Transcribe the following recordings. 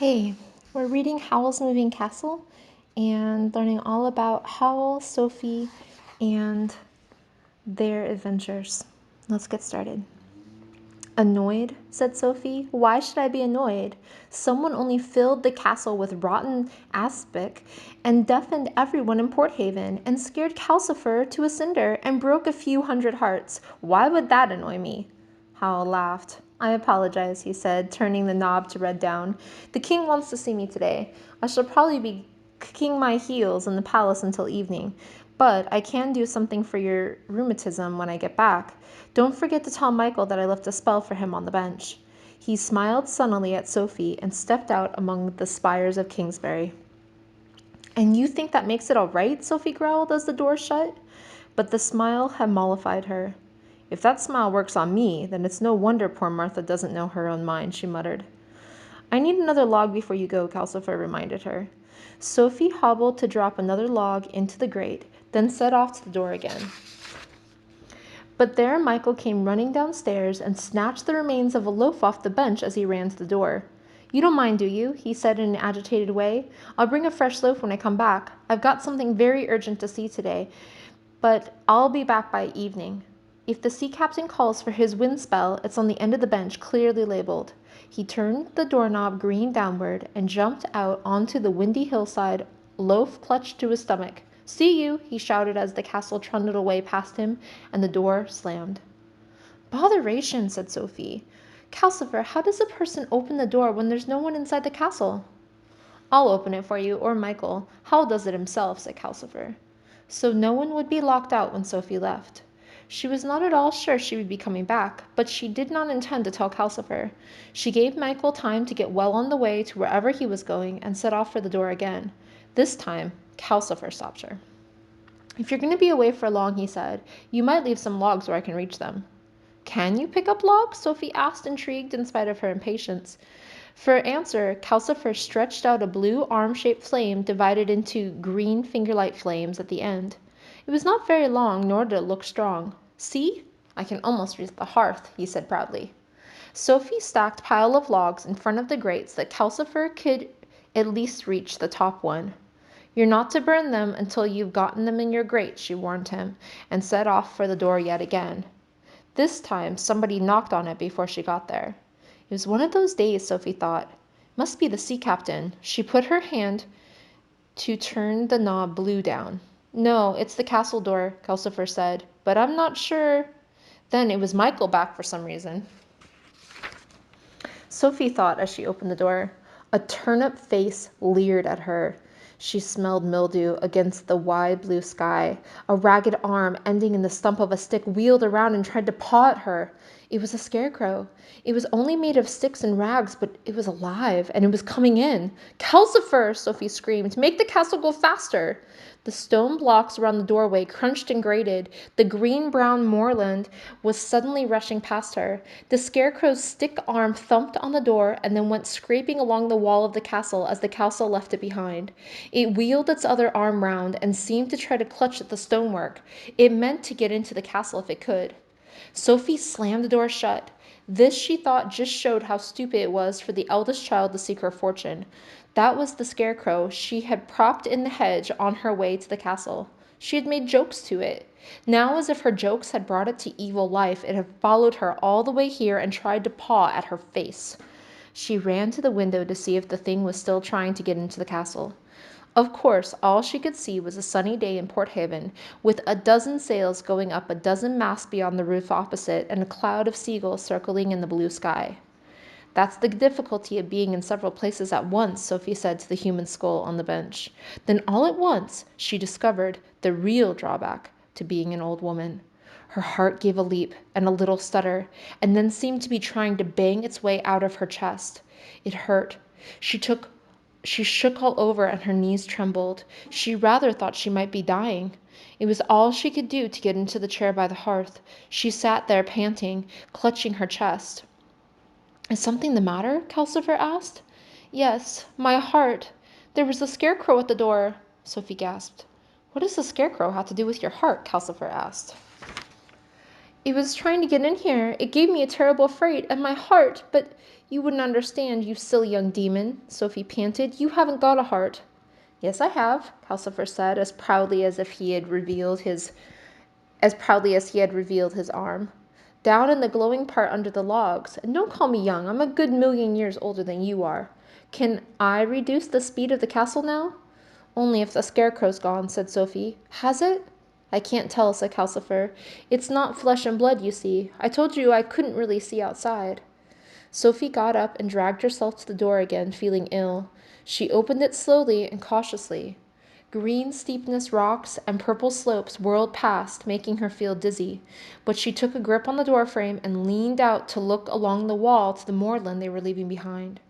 Hey, we're reading Howl's Moving Castle and learning all about Howl, Sophie, and their adventures. Let's get started. Annoyed, said Sophie. Why should I be annoyed? Someone only filled the castle with rotten aspic and deafened everyone in Porthaven and scared Calcifer to a cinder and broke a few hundred hearts. Why would that annoy me? Howl laughed. I apologize, he said, turning the knob to red down. The king wants to see me today. I shall probably be kicking my heels in the palace until evening, but I can do something for your rheumatism when I get back. Don't forget to tell Michael that I left a spell for him on the bench. He smiled sunnily at Sophie and stepped out among the spires of Kingsbury. And you think that makes it all right? Sophie growled as the door shut. But the smile had mollified her. If that smile works on me, then it's no wonder poor Martha doesn't know her own mind, she muttered. I need another log before you go, Calcifer reminded her. Sophie hobbled to drop another log into the grate, then set off to the door again. But there Michael came running downstairs and snatched the remains of a loaf off the bench as he ran to the door. You don't mind, do you? He said in an agitated way. I'll bring a fresh loaf when I come back. I've got something very urgent to see today, but I'll be back by evening. If the sea captain calls for his wind spell, it's on the end of the bench, clearly labeled. He turned the doorknob green downward and jumped out onto the windy hillside, loaf clutched to his stomach. See you, he shouted as the castle trundled away past him and the door slammed. Botheration, said Sophie. Calcifer, how does a person open the door when there's no one inside the castle? I'll open it for you, or Michael. Howl does it himself, said Calcifer. So no one would be locked out when Sophie left. She was not at all sure she would be coming back, but she did not intend to tell Calcifer. She gave Michael time to get well on the way to wherever he was going and set off for the door again. This time, Calcifer stopped her. If you're going to be away for long, he said, you might leave some logs where I can reach them. Can you pick up logs? Sophie asked, intrigued in spite of her impatience. For answer, Calcifer stretched out a blue arm-shaped flame divided into green finger-light flames at the end. It was not very long, nor did it look strong. See? I can almost reach the hearth, he said proudly. Sophie stacked a pile of logs in front of the grate so that Calcifer could at least reach the top one. You're not to burn them until you've gotten them in your grate, she warned him, and set off for the door yet again. This time, somebody knocked on it before she got there. It was one of those days, Sophie thought. Must be the sea captain. She put her hand to turn the knob blue down. No, it's the castle door, Calcifer said, but I'm not sure. Then it was Michael back for some reason. Sophie thought as she opened the door. A turnip face leered at her. She smelled mildew against the wide blue sky. A ragged arm ending in the stump of a stick wheeled around and tried to paw at her. It was a scarecrow. It was only made of sticks and rags, but it was alive, and it was coming in. Calcifer, Sophie screamed. Make the castle go faster. The stone blocks around the doorway crunched and grated. The green-brown moorland was suddenly rushing past her. The scarecrow's stick arm thumped on the door and then went scraping along the wall of the castle as the castle left it behind. It wheeled its other arm round and seemed to try to clutch at the stonework. It meant to get into the castle if it could. Sophie slammed the door shut. This, she thought, just showed how stupid it was for the eldest child to seek her fortune. That was the scarecrow she had propped in the hedge on her way to the castle. She had made jokes to it. Now, as if her jokes had brought it to evil life, it had followed her all the way here and tried to paw at her face. She ran to the window to see if the thing was still trying to get into the castle. Of course, all she could see was a sunny day in Porthaven, with a dozen sails going up a dozen masts beyond the roof opposite, and a cloud of seagulls circling in the blue sky. That's the difficulty of being in several places at once, Sophie said to the human skull on the bench. Then all at once, she discovered the real drawback to being an old woman. Her heart gave a leap and a little stutter, and then seemed to be trying to bang its way out of her chest. It hurt. She shook all over and her knees trembled. She rather thought she might be dying. It was all she could do to get into the chair by the hearth. She sat there panting, clutching her chest. Is something the matter? Calcifer asked. Yes, my heart. There was a scarecrow at the door, Sophie gasped. What does the scarecrow have to do with your heart? Calcifer asked. It was trying to get in here. It gave me a terrible fright, and my heart, but you wouldn't understand, you silly young demon, Sophie panted. You haven't got a heart. Yes, I have, Calcifer said, as proudly as he had revealed his arm. Down in the glowing part under the logs. And don't call me young. I'm a good million years older than you are. Can I reduce the speed of the castle now? Only if the scarecrow's gone, said Sophie. Has it? I can't tell, said Calcifer. It's not flesh and blood, you see. I told you I couldn't really see outside. Sophie got up and dragged herself to the door again, feeling ill. She opened it slowly and cautiously. Green steepness rocks and purple slopes whirled past, making her feel dizzy, but she took a grip on the doorframe and leaned out to look along the wall to the moorland they were leaving behind.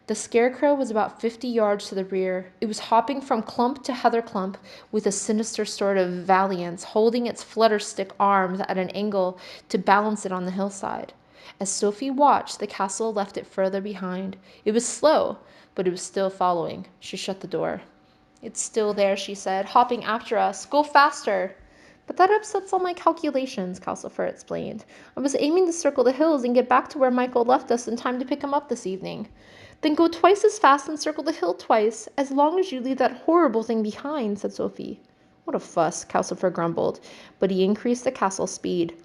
The scarecrow was about 50 yards to the rear. It was hopping from clump to heather clump with a sinister sort of valiance, holding its flutterstick arms at an angle to balance it on the hillside. As Sophie watched, the castle left it further behind. It was slow, but it was still following. She shut the door. It's still there, she said, hopping after us. Go faster. But that upsets all my calculations, Calcifer explained. I was aiming to circle the hills and get back to where Michael left us in time to pick him up this evening. Then go twice as fast and circle the hill twice, as long as you leave that horrible thing behind, said Sophie. What a fuss, Calcifer grumbled, but he increased the castle's speed.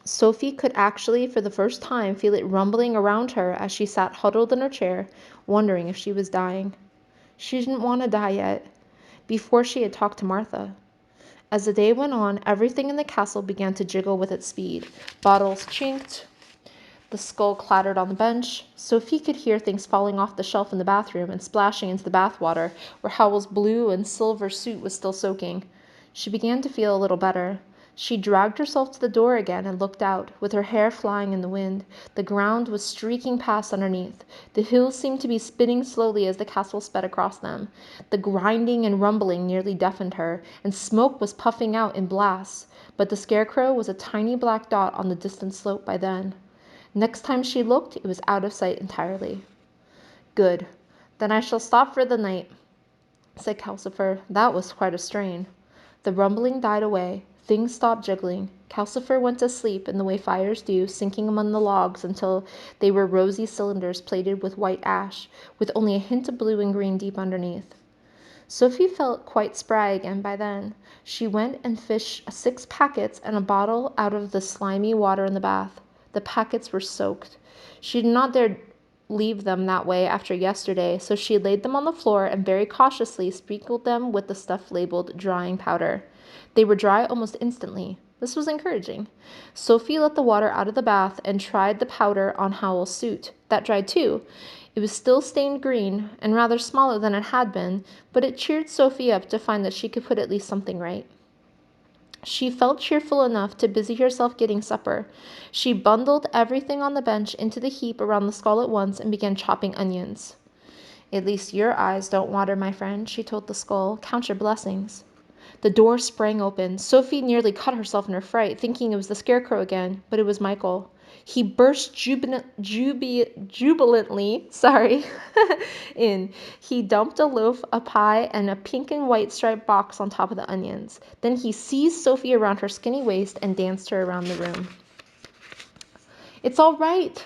Sophie could actually, for the first time, feel it rumbling around her as she sat huddled in her chair, wondering if she was dying. She didn't want to die yet, before she had talked to Martha. As the day went on, everything in the castle began to jiggle with its speed. Bottles chinked. The skull clattered on the bench. Sophie could hear things falling off the shelf in the bathroom and splashing into the bathwater, where Howl's blue and silver suit was still soaking. She began to feel a little better. She dragged herself to the door again and looked out, with her hair flying in the wind. The ground was streaking past underneath. The hills seemed to be spinning slowly as the castle sped across them. The grinding and rumbling nearly deafened her, and smoke was puffing out in blasts. But the scarecrow was a tiny black dot on the distant slope by then. Next time she looked, it was out of sight entirely. Good. Then I shall stop for the night, said Calcifer. That was quite a strain. The rumbling died away. Things stopped jiggling. Calcifer went to sleep in the way fires do, sinking among the logs until they were rosy cylinders plated with white ash, with only a hint of blue and green deep underneath. Sophie felt quite spry again by then. She went and fished 6 packets and a bottle out of the slimy water in the bath. The packets were soaked. She did not dare leave them that way after yesterday, so she laid them on the floor and very cautiously sprinkled them with the stuff labeled drying powder. They were dry almost instantly. This was encouraging. Sophie let the water out of the bath and tried the powder on Howl's suit. That dried too. It was still stained green and rather smaller than it had been, but it cheered Sophie up to find that she could put at least something right. She felt cheerful enough to busy herself getting supper. She bundled everything on the bench into the heap around the skull at once and began chopping onions. At least your eyes don't water, my friend, she told the skull. Count your blessings. The door sprang open. Sophie nearly cut herself in her fright, thinking it was the scarecrow again, but it was Michael. He burst jubilantly in. He dumped a loaf, a pie, and a pink and white striped box on top of the onions. Then he seized Sophie around her skinny waist and danced her around the room. It's all right,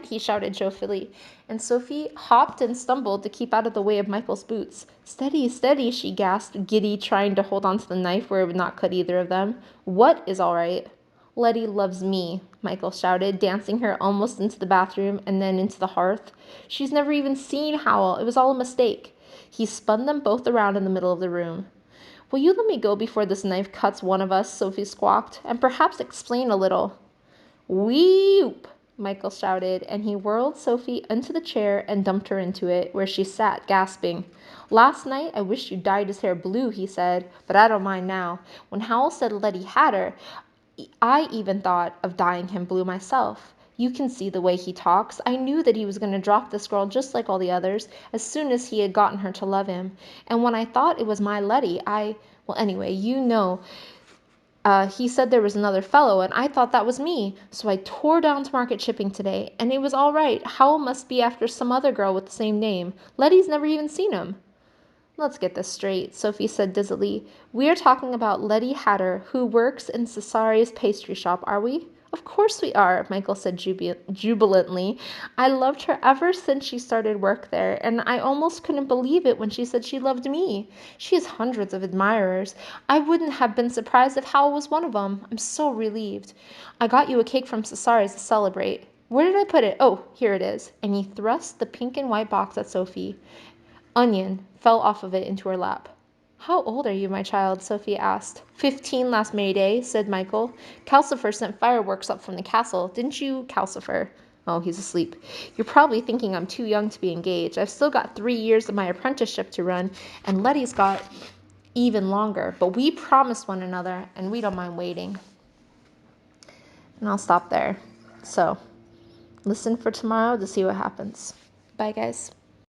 he shouted joyfully, and Sophie hopped and stumbled to keep out of the way of Michael's boots. Steady, steady, she gasped, giddy, trying to hold on to the knife where it would not cut either of them. What is all right? Letty loves me, Michael shouted, dancing her almost into the bathroom and then into the hearth. She's never even seen Howl. It was all a mistake. He spun them both around in the middle of the room. Will you let me go before this knife cuts one of us, Sophie squawked, and perhaps explain a little? Whoop! Michael shouted, and he whirled Sophie into the chair and dumped her into it, where she sat, gasping. Last night I wished you dyed his hair blue, he said, but I don't mind now. When Howl said Letty had her, I even thought of dyeing him blue myself. You can see the way he talks. I knew that he was going to drop this girl just like all the others, as soon as he had gotten her to love him. And when I thought it was my Letty, well, anyway, you know... he said there was another fellow, and I thought that was me. So I tore down to Market Shipping today, and it was all right. Howl must be after some other girl with the same name. Letty's never even seen him. Let's get this straight, Sophie said dizzily. We are talking about Letty Hatter, who works in Cesari's pastry shop, are we? Of course we are, Michael said jubilantly. I loved her ever since she started work there, and I almost couldn't believe it when she said she loved me. She has hundreds of admirers. I wouldn't have been surprised if Howl was one of them. I'm so relieved. I got you a cake from Cesari's to celebrate. Where did I put it? Oh, here it is. And he thrust the pink and white box at Sophie. Onion fell off of it into her lap. How old are you, my child? Sophie asked. 15 last May Day, said Michael. Calcifer sent fireworks up from the castle. Didn't you, Calcifer? Oh, he's asleep. You're probably thinking I'm too young to be engaged. I've still got 3 years of my apprenticeship to run, and Letty's got even longer. But we promised one another, and we don't mind waiting. And I'll stop there. So, listen for tomorrow to see what happens. Bye, guys.